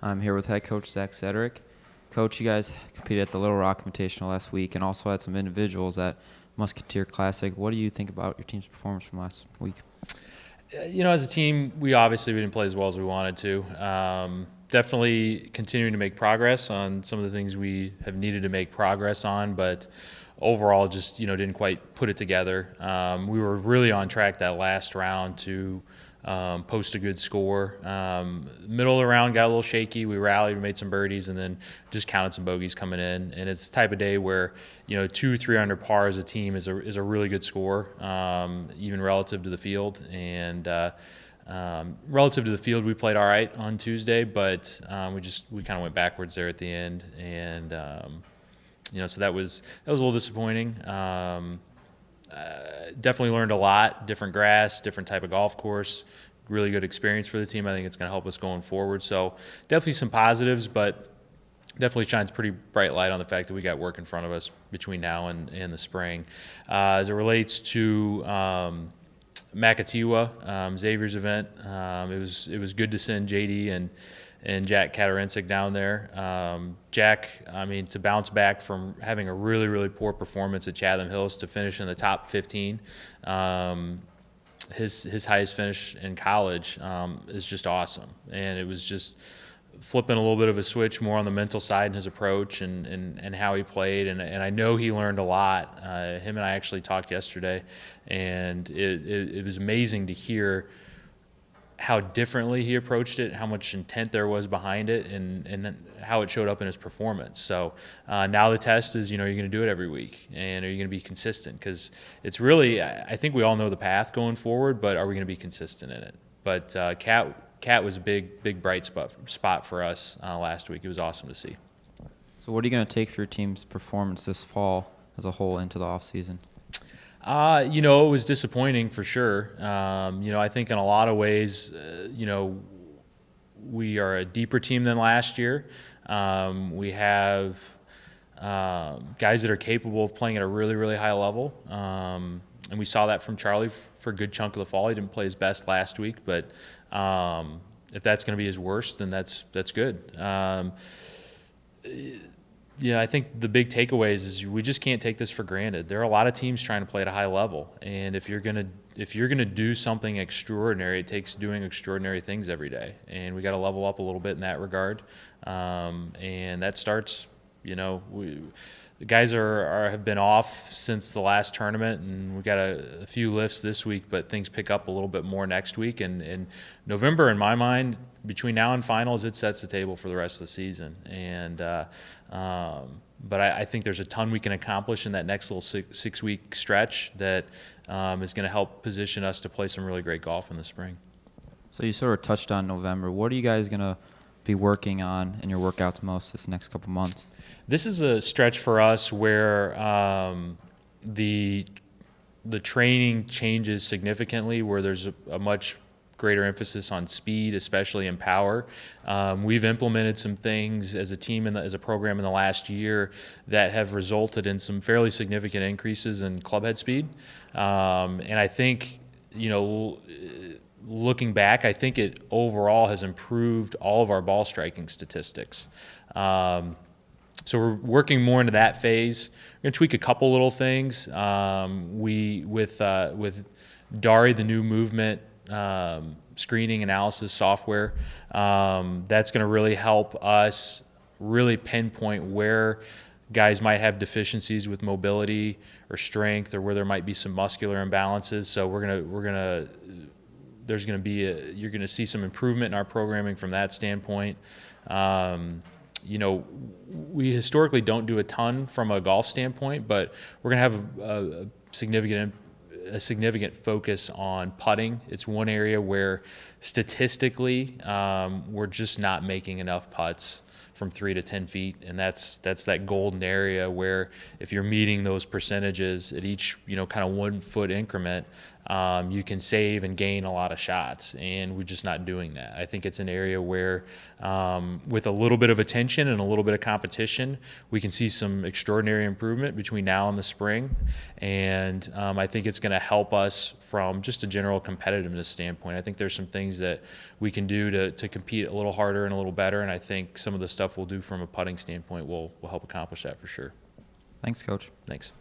I'm here with head coach Zach Cedric. Coach, you guys competed at the Little Rock Invitational last week and also had some individuals at Musketeer Classic. What do you think about your team's performance from last week? As a team, we didn't play as well as we wanted to. Definitely continuing to make progress on some of the things we have needed to make progress on, but overall just, didn't quite put it together. We were really on track that last round to post a good score. Middle of the round got a little shaky. We rallied, we made some birdies, and then just counted some bogeys coming in. And it's the type of day where 2-3 under par as a team is a really good score, even relative to the field. And relative to the field, we played all right on Tuesday, but we kind of went backwards there at the end, and so that was a little disappointing. Definitely learned a lot, different grass, different type of golf course, really good experience for the team. I think it's going to help us going forward. So definitely some positives, but definitely shines pretty bright light on the fact that we got work in front of us between now and the spring. As it relates to Makatiwa, Xavier's event, it was good to send JD and Jack Katarincic down there. Jack, to bounce back from having a really, really poor performance at Chatham Hills to finish in the top 15, his highest finish in college is just awesome. And it was just flipping a little bit of a switch more on the mental side in his approach and how he played. And I know he learned a lot. Him and I actually talked yesterday, and it was amazing to hear how differently he approached it, how much intent there was behind it, and how it showed up in his performance. So now the test is, you're going to do it every week, and are you going to be consistent? Because it's really, I think we all know the path going forward, but are we going to be consistent in it? But Cat was a big bright spot for us last week. It was awesome to see. So what are you going to take for your team's performance this fall as a whole into the offseason? It was disappointing for sure. I think in a lot of ways, we are a deeper team than last year. We have guys that are capable of playing at a really, really high level. And we saw that from Charlie for a good chunk of the fall. He didn't play his best last week, but if that's going to be his worst, then that's good. I think the big takeaways is we just can't take this for granted. There are a lot of teams trying to play at a high level, and if you're gonna do something extraordinary, it takes doing extraordinary things every day, and we got to level up a little bit in that regard. And that starts, the guys have been off since the last tournament, and we got a few lifts this week, but things pick up a little bit more next week. And November, in my mind, between now and finals, it sets the table for the rest of the season. And but I think there's a ton we can accomplish in that next little six-week stretch that is going to help position us to play some really great golf in the spring. So you sort of touched on November. What are you guys going to be working on in your workouts most this next couple months? This is a stretch for us where the training changes significantly, where there's a much greater emphasis on speed, especially in power. We've implemented some things as a team as a program in the last year that have resulted in some fairly significant increases in clubhead speed. And I think, looking back, I think it overall has improved all of our ball striking statistics. So we're working more into that phase. We're going to tweak a couple little things. With Dari, the new movement screening analysis software, that's going to really help us really pinpoint where guys might have deficiencies with mobility or strength, or where there might be some muscular imbalances. So you're going to see some improvement in our programming from that standpoint. We historically don't do a ton from a golf standpoint, but we're going to have a significant focus on putting. It's one area where statistically we're just not making enough putts from 3 to 10 feet, and that's that golden area where if you're meeting those percentages at each kind of 1 foot increment, you can save and gain a lot of shots, and we're just not doing that. I think it's an area where, with a little bit of attention and a little bit of competition, we can see some extraordinary improvement between now and the spring, and I think it's going to help us from just a general competitiveness standpoint. I think there's some things that we can do to compete a little harder and a little better, and I think some of the stuff we'll do from a putting standpoint will help accomplish that for sure. Thanks, Coach. Thanks.